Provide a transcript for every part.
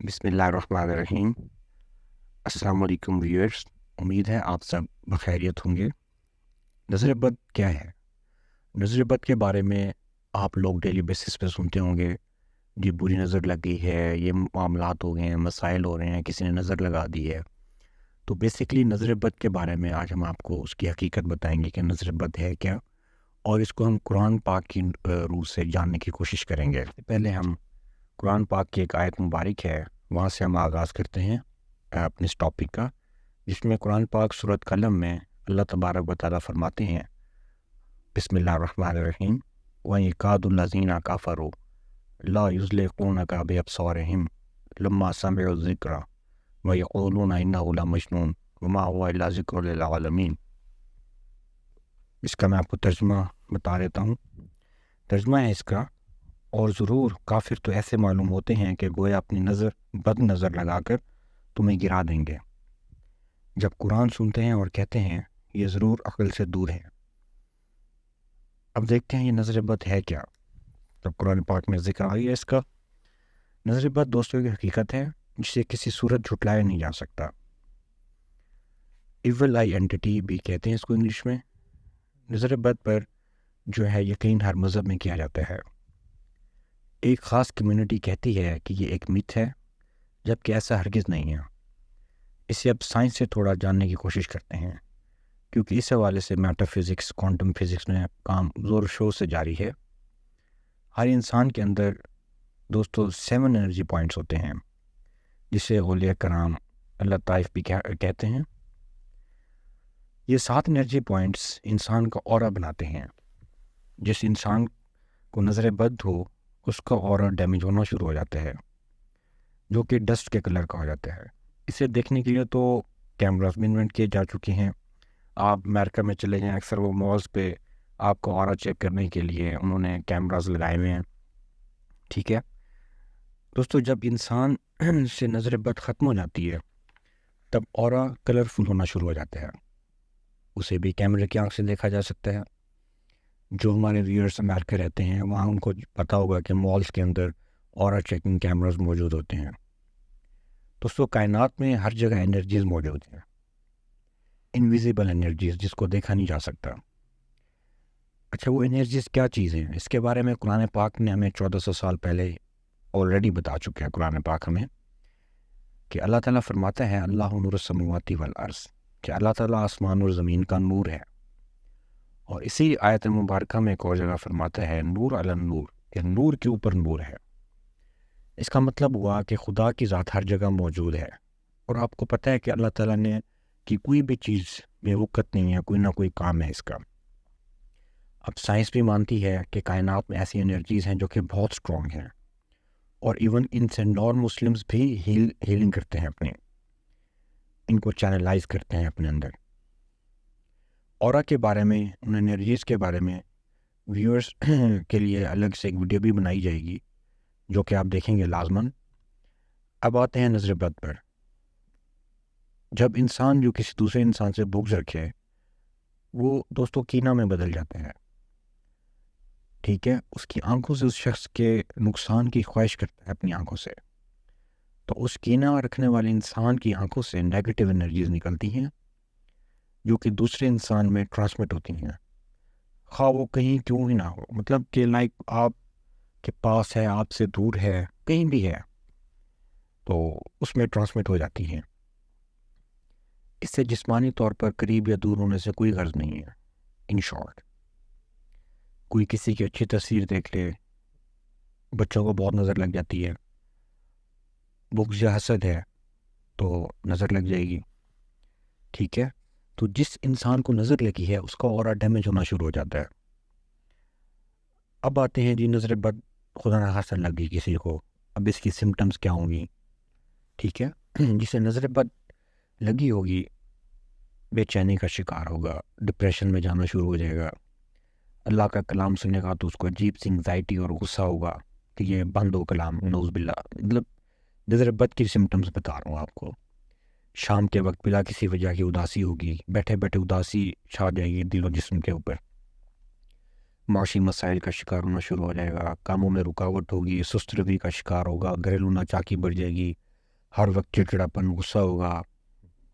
بسم اللہ الرحمن الرحیم۔ السلام علیکم ویورز، امید ہے آپ سب بخیریت ہوں گے۔ نظر بد کیا ہے؟ نظر بد کے بارے میں آپ لوگ ڈیلی بیسس پہ سنتے ہوں گے، جی بری نظر لگ گئی ہے، یہ معاملات ہو گئے ہیں، مسائل ہو رہے ہیں، کسی نے نظر لگا دی ہے۔ تو بیسکلی نظر بد کے بارے میں آج ہم آپ کو اس کی حقیقت بتائیں گے کہ نظر بد ہے کیا، اور اس کو ہم قرآن پاک کی روح سے جاننے کی کوشش کریں گے۔ پہلے ہم قرآن پاک کی ایک آیت مبارک ہے، وہاں سے ہم آغاز کرتے ہیں اپنے اس ٹاپک کا، جس میں قرآن پاک سورۃ قلم میں اللہ تبارک و تعالیٰ فرماتے ہیں، بسم اللہ الرحمن الرحیم، وَيَكَادُ الَّذِينَ كَفَرُوا لَا يُزْلِقُونَكَ بِأَبْصَارِهِمْ لَمَّا سَمِعُوا الذِّكْرَ وَيَقُولُونَ إِنَّهُ لَمَجْنُونٌ وَمَا هُوَ إِلَّا ذِكْرٌ لِّلْعَالَمِينَ۔ اس کا میں آپ کو ترجمہ بتا دیتا ہوں۔ ترجمہ ہے اس کا، اور ضرور کافر تو ایسے معلوم ہوتے ہیں کہ گویا اپنی بد نظر لگا کر تمہیں گرا دیں گے، جب قرآن سنتے ہیں اور کہتے ہیں یہ ضرور عقل سے دور ہے۔ اب دیکھتے ہیں یہ نظر بد ہے کیا۔ جب قرآن پاک میں ذکر آئی ہے اس کا، نظر بد دوستوں کی حقیقت ہے جسے کسی صورت جھٹلایا نہیں جا سکتا۔ ایول آئی اینٹی بھی کہتے ہیں اس کو انگلش میں۔ نظر بد پر جو ہے یقین ہر مذہب میں کیا جاتا ہے۔ ایک خاص کمیونٹی کہتی ہے کہ یہ ایک میتھ ہے، جبکہ ایسا ہرگز نہیں ہے۔ اسے اب سائنس سے تھوڑا جاننے کی کوشش کرتے ہیں، کیونکہ اس حوالے سے میٹا فزکس، کوانٹم فزکس میں کام زور و شور سے جاری ہے۔ ہر انسان کے اندر دوستو 7 انرجی پوائنٹس ہوتے ہیں، جسے اولیاء کرام اللہ طائف بھی کہتے ہیں۔ یہ 7 انرجی پوائنٹس انسان کا اورا بناتے ہیں۔ جس انسان کو نظر بد ہو، اس کا اورا ڈیمیج ہونا شروع ہو جاتا ہے، جو کہ ڈسٹ کے کلر کا ہو جاتا ہے۔ اسے دیکھنے کے لیے تو کیمراز بھی انوینٹ کیے جا چکے ہیں۔ آپ امریکہ میں چلے جائیں، اکثر وہ مالز پہ آپ کو اورا چیک کرنے کے لیے انہوں نے کیمراز لگائے ہوئے ہیں، ٹھیک ہے دوستو۔ جب انسان سے نظر بد ختم ہو جاتی ہے، تب اورا کلرفل ہونا شروع ہو جاتا ہے۔ اسے بھی کیمرے کی آنکھ سے دیکھا جا سکتا ہے۔ جو ہمارے ویورز امریکہ رہتے ہیں، وہاں ان کو پتہ ہوگا کہ مالز کے اندر اورا چیکنگ کیمراز موجود ہوتے ہیں۔ دوستو کائنات میں ہر جگہ انرجیز موجود ہیں، انویزیبل انرجیز، جس کو دیکھا نہیں جا سکتا۔ اچھا، وہ انرجیز کیا چیز ہیں؟ اس کے بارے میں قرآن پاک نے ہمیں 1400 سال پہلے آلریڈی بتا چکا ہے۔ قرآن پاک ہمیں کہ اللہ تعالیٰ فرماتا ہے، اللہ نور السماوات والارض، کہ اللہ تعالیٰ آسمان اور زمین کا نور ہے۔ اور اسی آیت مبارکہ میں ایک اور جگہ فرماتا ہے، نور علی النور، کہ نور کے اوپر نور ہے۔ اس کا مطلب ہوا کہ خدا کی ذات ہر جگہ موجود ہے، اور آپ کو پتہ ہے کہ اللہ تعالیٰ نے کہ کوئی بھی چیز بے وقت نہیں ہے، کوئی نہ کوئی کام ہے اس کا۔ اب سائنس بھی مانتی ہے کہ کائنات میں ایسی انرجیز ہیں جو کہ بہت سٹرونگ ہیں، اور ایون ان سے نان مسلمز بھی ہیلنگ کرتے ہیں، اپنے ان کو چینلائز کرتے ہیں اپنے اندر۔ اورا کے بارے میں، ان انرجیز کے بارے میں ویورز کے لیے الگ سے ایک ویڈیو بھی بنائی جائے گی، جو کہ آپ دیکھیں گے لازماً۔ اب آتے ہیں نظر بد پر۔ جب انسان جو کسی دوسرے انسان سے بغض رکھے، وہ دوستوں کینہ میں بدل جاتے ہیں، ٹھیک ہے؟ اس کی آنکھوں سے اس شخص کے نقصان کی خواہش کرتا ہے اپنی آنکھوں سے، تو اس کینہ رکھنے والے انسان کی آنکھوں سے نیگیٹو انرجیز نکلتی ہیں، جو کہ دوسرے انسان میں ٹرانسمٹ ہوتی ہیں، خواہ وہ کہیں کیوں ہی نہ ہو، مطلب کہ لائک آپ کے پاس ہے، آپ سے دور ہے، کہیں بھی ہے، تو اس میں ٹرانسمٹ ہو جاتی ہیں۔ اس سے جسمانی طور پر قریب یا دور ہونے سے کوئی غرض نہیں ہے۔ ان شارٹ، کوئی کسی کی اچھی تصویر دیکھ لے، بچوں کو بہت نظر لگ جاتی ہے، بغض یا حسد ہے تو نظر لگ جائے گی، ٹھیک ہے؟ تو جس انسان کو نظر لگی ہے، اس کا اورا ڈیمیج ہونا شروع ہو جاتا ہے۔ اب آتے ہیں جی، نظر بد خدا نخواستہ لگ گئی کسی کو، اب اس کی سمٹمز کیا ہوں گی، ٹھیک ہے؟ جسے نظر بد لگی ہوگی، بے چینی کا شکار ہوگا، ڈپریشن میں جانا شروع ہو جائے گا، اللہ کا کلام سننے گا تو اس کو عجیب سی انگزائٹی اور غصہ ہوگا کہ یہ بند ہو کلام، نعوذ باللہ۔ مطلب نظر بد کی سمٹمز بتا رہا ہوں آپ کو۔ شام کے وقت بلا کسی وجہ کی اداسی ہوگی، بیٹھے بیٹھے اداسی چھا جائے گی دل و جسم کے اوپر، معاشی مسائل کا شکار ہونا شروع ہو جائے گا، کاموں میں رکاوٹ ہوگی، سست روی کا شکار ہوگا، گھریلو ناچاکی بڑھ جائے گی، ہر وقت چڑچڑاپن، غصہ ہوگا،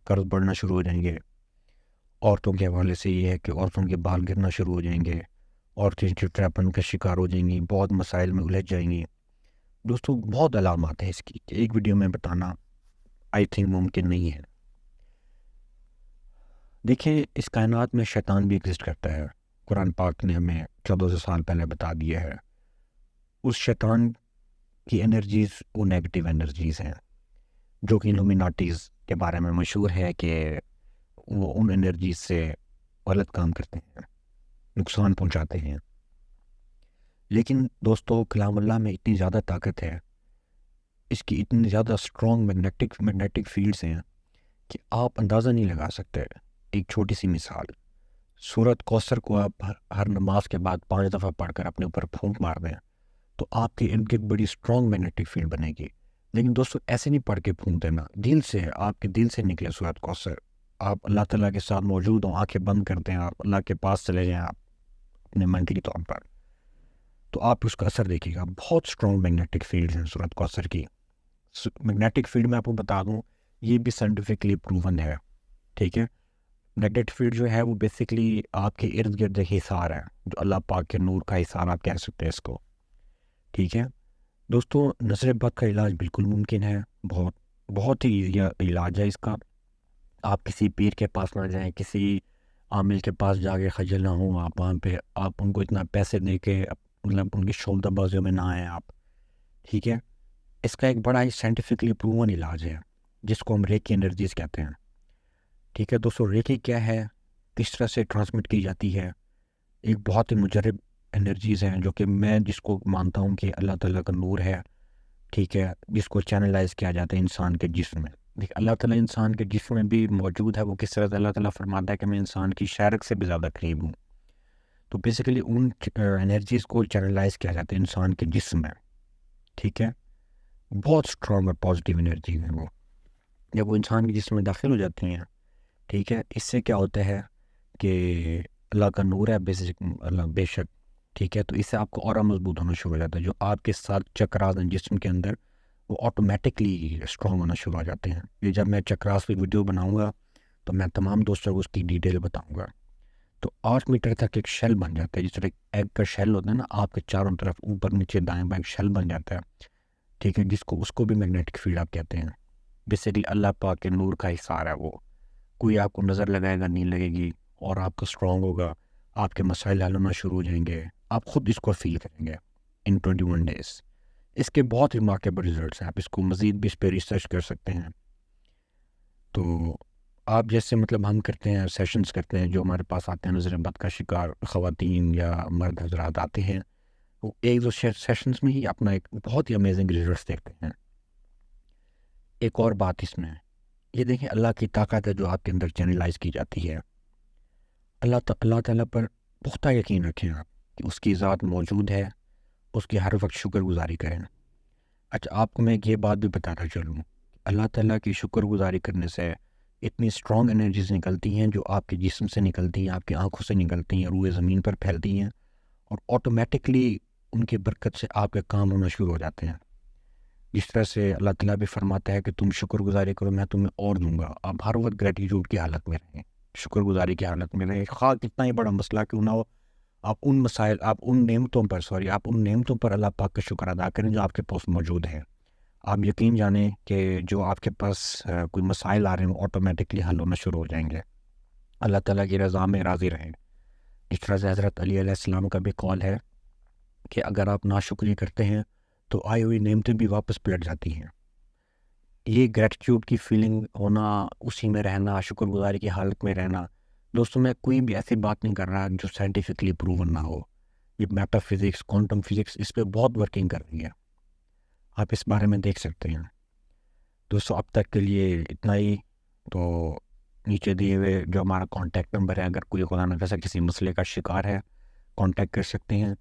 قرض بڑھنا شروع ہو جائیں گے. عورتوں کے حوالے سے یہ ہے کہ عورتوں کے بال گرنا شروع ہو جائیں گے، عورتیں چڑچڑاپن کا شکار ہو جائیں گی، بہت مسائل میں الجھ جائیں گی. دوستوں بہت علامات ہیں اس کی کہ ایک ویڈیو میں بتانا آئی تھنک ممکن نہیں ہے. دیکھیں اس کائنات میں شیطان بھی ایگزسٹ کرتا ہے. قرآن پاک نے ہمیں 1400 سال پہلے بتا دیا ہے. اس شیطان کی انرجیز وہ نیگیٹو انرجیز ہیں جو کہ الومیناتیز کے بارے میں مشہور ہے کہ وہ ان انرجیز سے غلط کام کرتے ہیں، نقصان پہنچاتے ہیں. لیکن دوستو کلام اللہ میں اتنی زیادہ طاقت ہے، اس کی اتنی زیادہ اسٹرانگ میگنیٹک فیلڈز ہیں کہ آپ اندازہ نہیں لگا سکتے. ایک چھوٹی سی مثال، سورۃ کوثر کو آپ ہر نماز کے بعد 5 دفعہ پڑھ کر اپنے اوپر پھونک مار دیں تو آپ کے ارد گرد بڑی اسٹرانگ میگنیٹک فیلڈ بنے گی. لیکن دوستو ایسے نہیں پڑھ کے پھونک دینا، دل سے، آپ کے دل سے نکلے سورۃ کوثر. آپ اللہ تعالیٰ کے ساتھ موجود ہوں، آنکھیں بند کرتے ہیں، آپ اللہ کے پاس چلے جائیں آپ اپنے مینٹلی طور پر، تو آپ اس کا اثر دیکھیے گا. بہت اسٹرانگ میگنیٹک فیلڈ ہیں سورۃ کوثر کی. میگنیٹک فیلڈ میں آپ کو بتا دوں یہ بھی سائنٹیفکلی پروون ہے. ٹھیک ہے، میگنیٹک فیلڈ جو ہے وہ بیسکلی آپ کے ارد گرد ایک حصار ہے، جو اللہ پاک کے نور کا حصار آپ کہہ سکتے ہیں اس کو. ٹھیک ہے دوستو، نظر بد کا علاج بالکل ممکن ہے، بہت ہی ایزی علاج ہے اس کا. آپ کسی پیر کے پاس نہ جائیں، کسی عامل کے پاس جا کے خجل نہ ہوں. آپ وہاں پہ آپ ان کو اتنا پیسے دے کے مطلب ان کی شولدہ بازیوں میں نہ آئیں آپ. ٹھیک ہے، اس کا ایک بڑا ہی سائنٹیفکلی پروون علاج ہے جس کو ہم ریکی انرجیز کہتے ہیں. ٹھیک ہے دوستو، ریکی کیا ہے، کس طرح سے ٹرانسمٹ کی جاتی ہے؟ ایک بہت ہی مجرب انرجیز ہیں جو کہ میں جس کو مانتا ہوں کہ اللہ تعالیٰ کا نور ہے. ٹھیک ہے، جس کو چینلائز کیا جاتا ہے انسان کے جسم میں. دیکھ اللہ تعالیٰ انسان کے جسم میں بھی موجود ہے. وہ کس طرح سے اللہ تعالیٰ فرماتا ہے کہ میں انسان کی شارک سے بھی زیادہ قریب ہوں. تو بیسیکلی ان انرجیز کو چینلائز کیا جاتا ہے انسان کے جسم میں. ٹھیک ہے، بہت اسٹرانگ اور پازیٹیو انرجیز ہیں وہ. جب وہ انسان کے جسم میں داخل ہو جاتی ہیں، ٹھیک ہے، اس سے کیا ہوتا ہے کہ اللہ کا نور ہے بے شک. ٹھیک ہے، تو اس سے آپ کو اور مضبوط ہونا شروع ہو جاتا ہے. جو آپ کے ساتھ چکرات ہیں جسم کے اندر وہ آٹومیٹکلی اسٹرانگ ہونا شروع ہو جاتے ہیں. یہ جب میں چکراس کی ویڈیو بناؤں گا تو میں تمام دوستوں کو اس کی ڈیٹیل بتاؤں گا. تو 8 میٹر تک ایک شیل بن جاتا ہے، جس طرح ایگ کا شیل ہوتا ہے نا، آپ کے چاروں طرف اوپر نیچے دائیں بائیں شیل بن جاتا ہے. ٹھیک ہے، اس کو بھی میگنیٹک فیلڈ آپ کہتے ہیں. بیسیکلی اللہ پاک کے نور کا حصار ہے وہ. کوئی آپ کو نظر لگائے گا نہیں لگے گی، اور آپ کا اسٹرانگ ہوگا. آپ کے مسائل حل ہونا شروع ہو جائیں گے. آپ خود اس کو فیل کریں گے ان 21 ڈیز. اس کے بہت ریمارکیبل ریزلٹس ہیں. آپ اس کو مزید بھی اس پہ ریسرچ کر سکتے ہیں. تو آپ جیسے مطلب ہم کرتے ہیں، سیشنز کرتے ہیں، جو ہمارے پاس آتے ہیں نظر بد کا شکار خواتین یا مرد حضرات آتے ہیں، وہ ایک دو سیشنز میں ہی اپنا ایک بہت ہی امیزنگ ریزلٹس دیکھتے ہیں. ایک اور بات اس میں یہ دیکھیں، اللہ کی طاقت ہے جو آپ کے اندر چینلائز کی جاتی ہے. اللہ تعالیٰ پر پختہ یقین رکھیں آپ کہ اس کی ذات موجود ہے، اس کی ہر وقت شکر گزاری کریں. اچھا، آپ کو میں یہ بات بھی بتاتا چلوں، اللہ تعالیٰ کی شکر گزاری کرنے سے اتنی اسٹرانگ انرجیز نکلتی ہیں جو آپ کے جسم سے نکلتی ہیں، آپ کی آنکھوں سے نکلتی ہیں، روئے زمین پر پھیلتی ہیں، اور آٹومیٹکلی ان کی برکت سے آپ کے کام ہونا شروع ہو جاتے ہیں. جس طرح سے اللہ تعالیٰ بھی فرماتا ہے کہ تم شکر گزاری کرو میں تمہیں اور دوں گا. آپ ہر وقت گریٹیٹیوڈ کی حالت میں رہیں، شکر گزاری کی حالت میں رہیں، خواہ کتنا ہی بڑا مسئلہ کیوں نہ ہو. آپ ان نعمتوں پر اللہ پاک کا شکر ادا کریں جو آپ کے پاس موجود ہیں. آپ یقین جانیں کہ جو آپ کے پاس کوئی مسائل آ رہے ہیں وہ آٹومیٹکلی حل ہونا شروع ہو جائیں گے. اللہ تعالیٰ کی رضا میں راضی رہیں. جس طرح سے حضرت علی علیہ السلام کا بھی قول ہے کہ اگر آپ ناشکری کرتے ہیں تو آئی ہوئی نعمتیں بھی واپس پلٹ جاتی ہیں. یہ گریٹیٹیوڈ کی فیلنگ ہونا، اسی میں رہنا، شکر گزاری کی حالت میں رہنا. دوستوں میں کوئی بھی ایسی بات نہیں کر رہا جو سائنٹیفکلی پروون نہ ہو. یہ میٹا فزکس، کوانٹم فزکس اس پہ بہت ورکنگ کر رہی ہے. آپ اس بارے میں دیکھ سکتے ہیں. دوستوں اب تک کے لیے اتنا ہی. تو نیچے دیے ہوئے جو ہمارا کانٹیکٹ نمبر ہے، اگر کوئی خدا نہ خواستہ کسی مسئلے کا شکار ہے کانٹیکٹ کر سکتے ہیں.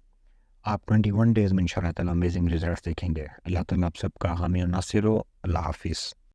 آپ 21 ڈیز میں انشاءاللہ تعالیٰ امیزنگ ریزلٹس دیکھیں گے. اللہ تعالیٰ آپ سب کا حامی و ناصر ہو. اللہ حافظ.